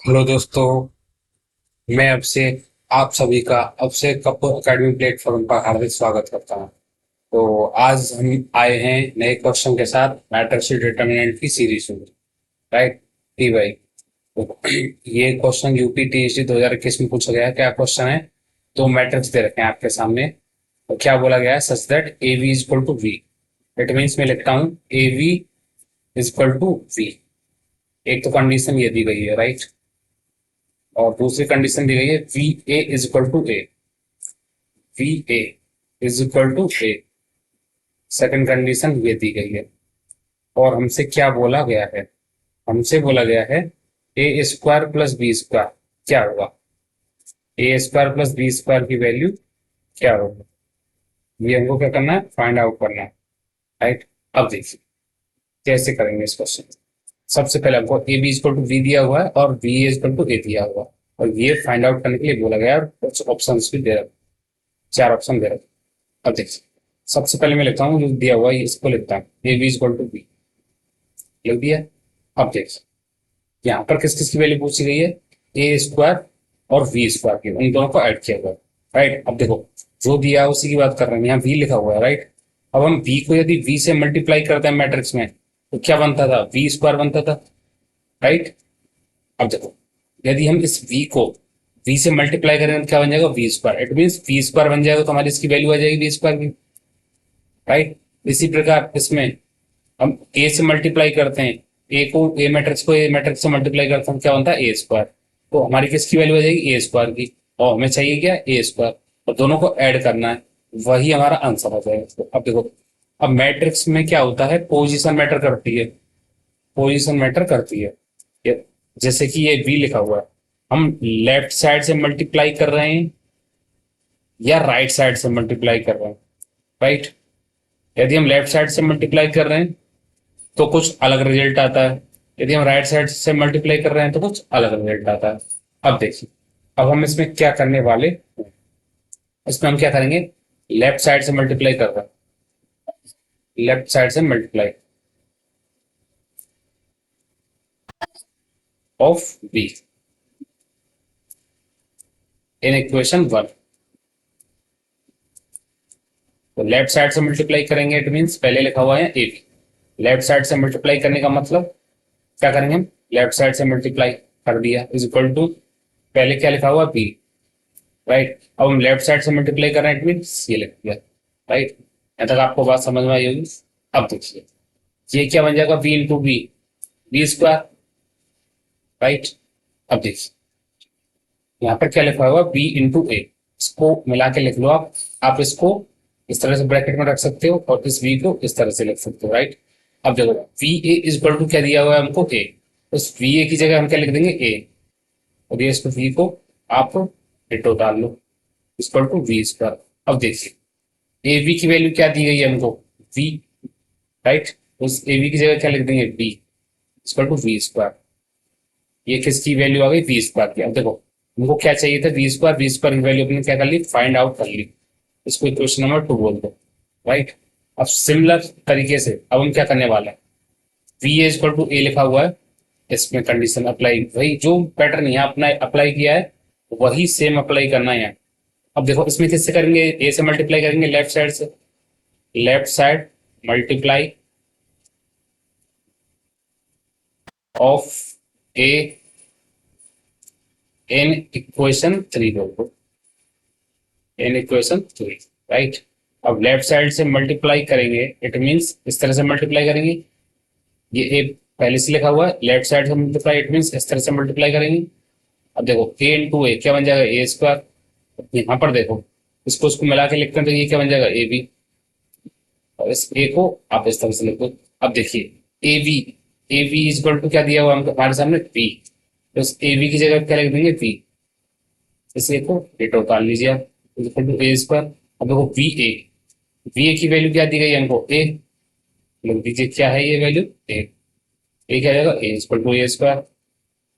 Hello दोस्तों। मैं आपसे आप सभी का अभिषेक कपूर एकेडमी प्लेटफॉर्म पर हार्दिक स्वागत करता हूं। तो आज हम आए हैं नए क्वेश्चन के साथ मैट्रिक्स डिटरमिनेंट की सीरीज में। राइट टी भाई। तो ये क्वेश्चन यूपी टीएसडी 2021 में पूछा गया है। क्या क्वेश्चन है? दो मैट्रिक्स दे रखे हैं आपके सामने। तो क्या बोला गया है? Such that A V is equal to V. It means मैं लिखता हूँ A V is equal to V. एक तो कंडीशन ये दी गई है, राइट। और दूसरी कंडीशन दी गई है V A is equal to A. V A is equal to A. Second condition ये दी गई है। और हमसे क्या बोला गया है? हमसे बोला गया है ए स्क्वायर प्लस बी स्क्वायर क्या होगा। ए स्क्वायर प्लस बी स्क्वायर की वैल्यू क्या होगा, ये हमको क्या करना है? फाइंड आउट करना है, राइट। अब देखिए कैसे करेंगे इस क्वेश्चन। सबसे पहले हमको A B equal to V दिया हुआ है और बी इक्वल टू ए दिया हुआ है, और ये फाइंड आउट करने के लिए बोला गया है। और कुछ ऑप्शन भी दे रहे, चार ऑप्शन दे रहे। अब देखिए सबसे पहले मैं लिखता हूँ जो दिया हुआ है इसको लिखता हूँ A B equal to B. लिख दिया। अब देखिए यहाँ पर किस किस की वैल्यू पूछी गई है? ए स्क्वायर और वी स्क्वायर की, उन दोनों को ऐड किया हुआ है, राइट। अब देखो जो दिया है उसी की बात कर रहे हैं, यहाँ वी लिखा हुआ है, राइट। अब हम वी को यदि वी से मल्टीप्लाई करते हैं मैट्रिक्स में तो क्या बनता था? वी स्क्वायर बनता था, राइट। अब देखो यदि हम इस वी को वी से मल्टीप्लाई करेंगे तो क्या बन जाएगा? V square. It mean V square बन जाएगा तो हमारी इसकी वैल्यू आ जाएगी वी स्क्वायर की, राइट। इसी प्रकार इसमें हम ए से मल्टीप्लाई करते हैं, ए को ए मैट्रिक्स को ए मैट्रिक्स से मल्टीप्लाई करते हैं, क्या बनता है? ए स्क्वायर। तो हमारी किसकी वैल्यू आ जाएगी? ए स्क्वायर की। और हमें चाहिए क्या? ए स्क्वायर। और दोनों को ऐड करना है, वही हमारा आंसर हो जाएगा। तो अब देखो, अब मैट्रिक्स में क्या होता है? पोजीशन मैटर करती है। पोजीशन मैटर करती है। जैसे कि ये वी लिखा हुआ है, हम लेफ्ट साइड से मल्टीप्लाई कर रहे हैं या राइट साइड से मल्टीप्लाई कर रहे हैं, राइट। यदि हम लेफ्ट साइड से मल्टीप्लाई कर रहे हैं तो कुछ अलग रिजल्ट आता है। यदि हम राइट साइड से मल्टीप्लाई कर रहे हैं तो कुछ अलग रिजल्ट आता है। अब देखिए, अब हम इसमें क्या करने वाले हैं? इसमें हम क्या करेंगे? लेफ्ट साइड से मल्टीप्लाई कर रहे हैं, लेफ्ट साइड से multiply of be in equation one. तो लेफ्ट साइड से मल्टीप्लाई करेंगे, इट मीन्स पहले लिखा हुआ है ए बी। लेफ्ट साइड से मल्टीप्लाई करने का मतलब क्या करेंगे? हम लेफ्ट साइड से मल्टीप्लाई कर दिया इज इक्वल टू, पहले क्या लिखा हुआ? B, right. अब हम लेफ्ट साइड से मल्टीप्लाई कर रहे हैं, इट मीन ये लिख दिया, राइट। यहाँ तक आपको बात समझ में आई होगी। अब देखिए ये क्या बन जाएगा? B into B, B square, right. अब देखिए यहाँ पर क्या लिखा हुआ? B into A. इसको मिला के लिख लो आप इसको इस तरह से ब्रैकेट में रख सकते हो और इस वी को इस तरह से लिख सकते हो, राइट। अब देखो V A is equal to क्या दिया हुआ है हमको? ए। उस वी ए की जगह हम क्या लिख देंगे? ए। और ये इसको वी को आप डिटो डाल लो इक्वल टू वी स्क्वायर। अब देखिए ए वी की वैल्यू क्या दी गई है हमको? V, right. उस ए वी की जगह क्या लिख देंगे? B equal to V square. ये किसकी वैल्यू आ गई? वी स्क्वायर की। अब देखो हमको क्या चाहिए था? V square. वी स्क्वायर की वैल्यू अपने क्या कर ली? फाइंड आउट कर ली। इसको इक्वेशन नंबर 2 बोल दो, राइट। अब सिमिलर तरीके से अब हम क्या करने वाले हैं? वी ए इक्वल टू ए लिखा हुआ है, इसमें कंडीशन अप्लाई, वही जो पैटर्न यहाँ अपना अप्लाई किया है वही सेम अप्लाई करना है यहाँ। अब देखो इसमें किससे करेंगे? ए से मल्टीप्लाई करेंगे, लेफ्ट साइड से। Left side multiply of A in equation 3 बोल, इन इक्वेशन 3, राइट। अब लेफ्ट साइड से मल्टीप्लाई करेंगे, इट मीन्स इस तरह से मल्टीप्लाई करेंगे। ये ए पहले से लिखा हुआ है, लेफ्ट साइड से मल्टीप्लाई, इट मीन्स इस तरह से मल्टीप्लाई करेंगे। अब देखो ए इंटू ए क्या बन जाएगा? ए स्क्वायर। यहाँ पर देखो इसको उसको मिला के लिखते हैं तो ये क्या बन जाएगा? A B. और इस ए को आप इस तरह से लिख दो। अब देखिए A B, A B is equal to क्या दिया हुआ हमारे सामने? बी। तो इस ए बी की जगह क्या लिख देंगे? बी। इस ए को डेट उतार लीजिए आप, इक्वल टू ए स्क्वायर। अब देखो वी ए, वी ए की वैल्यू क्या दी गई है हमको? ए। लिख दीजिए क्या है ये वैल्यू? ए। ए क्या जाएगा? A equal to A square.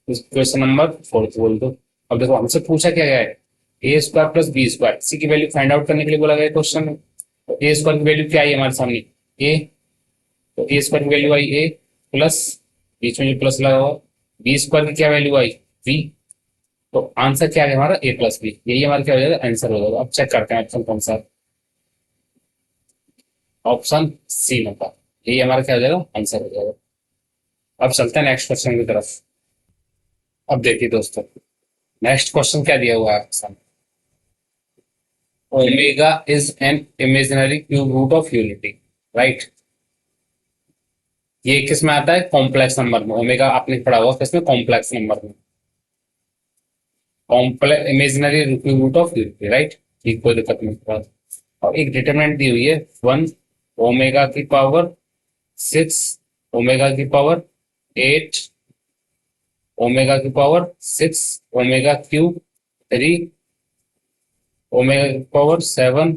Question number 4 बोल दो। अब देखो हमसे पूछा क्या गया है? ए स्क्वायर प्लस बी स्क्वायर, इसी की वैल्यू फाइंड आउट करने के लिए बोला गया क्वेश्चन में। तो ए स्क्वायर की वैल्यू क्या आई हमारे सामने? ए। तो ए स्क्वायर की वैल्यू आई ए प्लस, बीच में जो प्लस लगा हुआ, बी स्क्वायर की क्या वैल्यू आई? वी। तो आंसर क्या है हमारा, ए प्लस बी, यही हमारा क्या हो जाएगा, आंसर हो जाएगा। अब चेक करते हैं ऑप्शन कौन सा है। ऑप्शन सी नंबर, यही हमारा क्या हो जाएगा, आंसर हो जाएगा। अब चलते हैं नेक्स्ट क्वेश्चन की तरफ। अब देखिए दोस्तों, नेक्स्ट क्वेश्चन क्या दिया हुआ है option, omega is an imaginary cube root of unity, right. ये किस में आता है, कॉम्प्लेक्स नंबर में। ओमेगा आपने पढ़ा हुआ किसमें, कॉम्प्लेक्स नंबर में, complex imaginary root of unity, right. ये कोई दिक्कत नहीं। और एक डिटरमिनेंट दी हुई है 1 ओमेगा की पावर 6 ओमेगा की पावर 8 ओमेगा की पावर 6 ओमेगा क्यूब 3 ओमेगा की पावर 7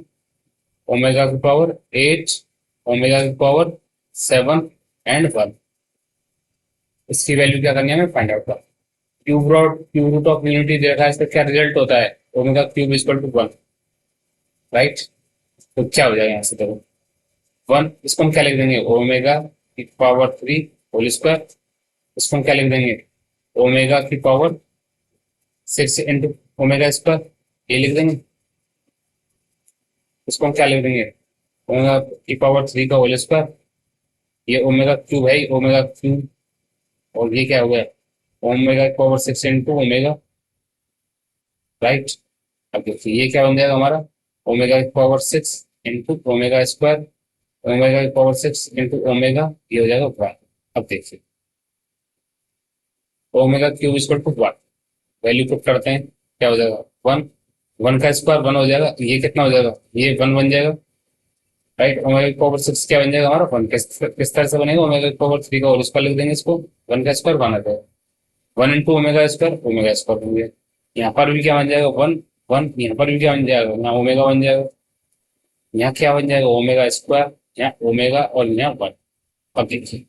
ओमेगा की पावर 8 ओमेगा की पावर 7 एंड 1। इसकी वैल्यू क्या करनी है हमें, फाइंड आउट करना। क्यूब रूट ऑफ यूनिटी देखा है, इसका क्या रिजल्ट होता है, omega cube equal to 1, right. तो क्या हो जाएगा यहाँ से, देखो 1, इसको हम क्या लिख देंगे, ओमेगा की पावर 3 होल स्क्वायर। इसको हम क्या लिख देंगे, ओमेगा की पावर 6 इंटू ओमेगा स्क्वायर, ये लिख देंगे। इसको हम क्या लिख देंगे, ओमेगा की पावर 3 का होल स्क्वायर। ये ओमेगा क्यूब है, ओमेगा क्यूब, और ये क्या हो गया, ओमेगा की पावर 6 इंटू ओमेगा, राइट। अब देखिए ये क्या बन जाएगा हमारा, ओमेगा की power 6 into omega square, omega की पावर 6 इंटू ओमेगा, ये हो जाएगा 1। अब देखिए omega cube equal to 1, value put करते हैं, क्या हो जाएगा 1, 1 का स्क्वायर 1 हो जाएगा, ये कितना हो जाएगा, ये 1 बन जाएगा, राइट। ओमेगा की पावर 6 क्या बन जाएगा हमारा 1, किस तरह से बनेगा, ओमेगा की पावर 3 का होल स्क्वायर लिख देंगे इसको, 1 का स्क्वायर 1 आ जाएगा, 1 इंटू ओमेगा स्क्वायर बन गया। यहाँ पर भी क्या बन जाएगा 1 1, यहाँ पर भी क्या बन जाएगा, यहाँ ओमेगा बन जाएगा, यहाँ क्या बन जाएगा ओमेगा स्क्वायर, यहाँ ओमेगा और यहाँ 1। अब देखिए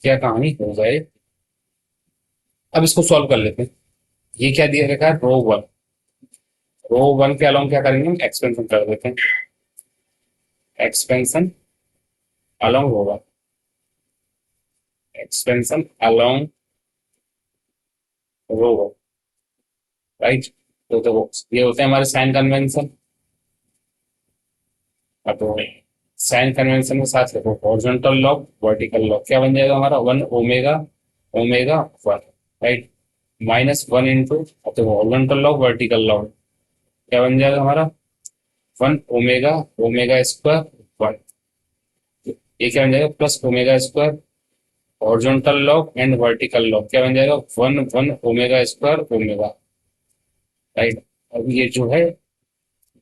क्या कहानी हो जाए। अब इसको सॉल्व कर लेते हैं। ये क्या दिया रखा है, रो 1, रो 1 के अलोंग क्या करेंगे हम, एक्सपेंशन कर देते हैं, एक्सपेंशन अलोंग रो 1, एक्सपेंशन अलोंग रो 1, राइट। तो देखो ये होते हैं हमारे साइन कन्वेंशन। अब तो साइन कन्वेंशन के साथ देखो हॉरिजॉन्टल लॉग वर्टिकल लॉग क्या बन जाएगा हमारा, 1 ओमेगा ओमेगा 1, राइट, -1 इंटू, अब देखो हॉरिजॉन्टल लॉग वर्टिकल लॉग क्या बन जाएगा हमारा, 1 ओमेगा ओमेगा स्क्वायर 1, ये क्या बन जाएगा plus omega square, horizontal log and vertical log क्या बन जाएगा 1 1 ओमेगा स्क्वायर ओमेगा, राइट। अब ये जो है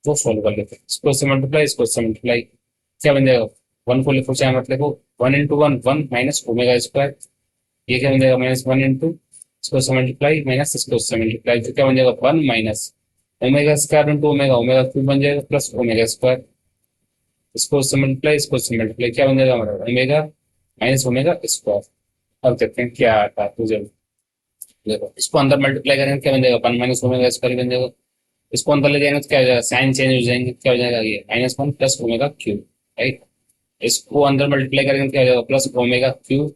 वो सॉल्व कर लेते हैं, इसको से मल्टीप्लाई, इसको से मल्टीप्लाई, क्या बन जाएगा, 1 को लिखो चाहे मत लिखो, 1 इंटू 1 1 माइनस ओमेगा स्क्वायर, ये क्या बन जाएगा -1 इंटू, इसको से मल्टीप्लाई माइनस इसको से मल्टीप्लाई, तो क्या बन जाएगा 1 minus omega square into omega, omega cube बन जाएगा प्लस ओमेगा स्क्वायर, इसको से मल्टीप्लाई इसको से मल्टीप्लाई, क्या बन जाएगा हमारा ओमेगा माइनस ओमेगा स्क्वायर। अब देखते हैं क्या आता है रिजल्ट। देखो इसको अंदर मल्टीप्लाई करेंगे क्या बन जाएगा, 1 माइनस ओमेगा स्क्वायर बन जाएगा, इसको अंदर ले जाएंगे तो क्या हो जाएगा, साइन चेंज हो जाएंगे, क्या हो जाएगा ये -1 प्लस ओमेगा क्यूब, राइट। इसको अंदर मल्टीप्लाई करेंगे तो क्या हो जाएगा, plus omega cube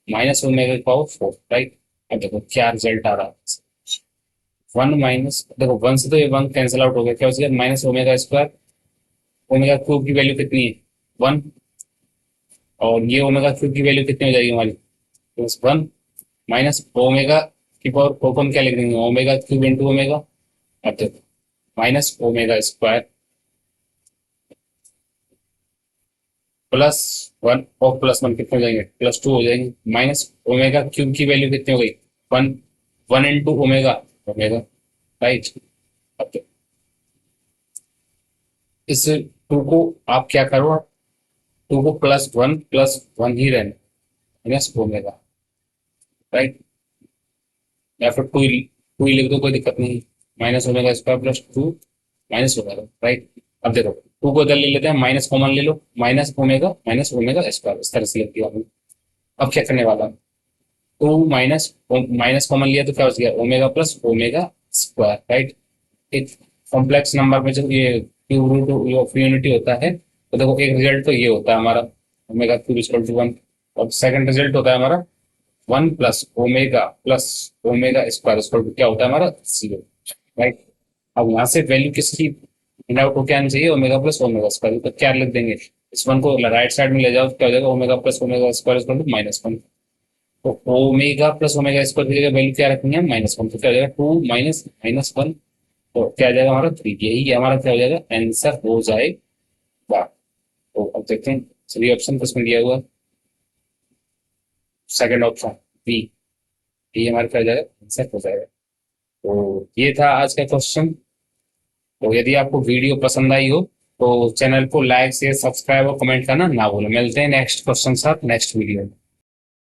minus omega की पावर 4, राइट। अब देखो क्या रिजल्ट आ रहा है, 1 माइनस, देखो 1 से तो ये 1 कैंसिल आउट हो गया, क्या हो जाएगा minus omega square, omega cube की वैल्यू कितनी है 1, और ये ओमेगा क्यूब की वैल्यू कितनी हो जाएगी हमारी, 1 माइनस ओमेगा की पावर 4 को हम क्या लिख देंगे, ओमेगा क्यूब इंटू ओमेगा, अब देखो माइनस ओमेगा स्क्वायर +1 और +1 कितने हो जाएंगे, +2 हो जाएंगे, माइनस ओमेगा क्यूब की वैल्यू कितनी हो गई 1 1 इंटू ओमेगा ओमेगा, राइट। अब देखो, इस 2 को आप क्या करो, 2 को +1 ही रहने, माइनस ओमेगा, राइट, या फिर 2 ही लिख दो, कोई दिक्कत नहीं, minus omega square +2 minus omega, right. अब देखो 2 को इधर ले लेते हैं, माइनस कॉमन ले लो, माइनस ओमेगा स्क्वायर, इस तरह से लिख दिया आपने। अब क्या करने वाला, 2 माइनस कॉमन लिया तो क्या हो गया, omega plus omega square, right. एक कॉम्प्लेक्स नंबर में जब ये क्यूब रूट ऑफ यूनिटी होता है तो देखो एक रिजल्ट तो ये होता है हमारा, ओमेगा क्यूब इक्वल टू 1, और सेकंड रिजल्ट होता है हमारा 1 प्लस ओमेगा स्क्वायर स्क्वायर क्या होता है हमारा 0, राइट। अब यहाँ से वैल्यू किसकी फाइंड आउट होकर आनी चाहिए, ओमेगा प्लस ओमेगा स्क्वायर, तो क्या लिख देंगे, इस वन को राइट साइड में ले जाओ तो क्या हो जाएगा, omega plus omega square equal to -1। तो ओमेगा प्लस ओमेगा स्क्वायर की जगह वैल्यू क्या रखेंगे, -1, तो क्या हो जाएगा 2 माइनस -1, तो क्या आ जाएगा हमारा 3, यही हमारा क्या हो जाएगा आंसर हो जाएगा। तो अब देखते हैं सभी ऑप्शन किसमें दिया हुआ है, सेकंड ऑप्शन बी, ये हमारा क्या हो जाएगा आंसर हो जाएगा। तो ये था आज का क्वेश्चन। तो यदि आपको वीडियो पसंद आई हो तो चैनल को लाइक शेयर सब्सक्राइब और कमेंट करना ना भूलें। मिलते हैं नेक्स्ट क्वेश्चन के साथ नेक्स्ट वीडियो में।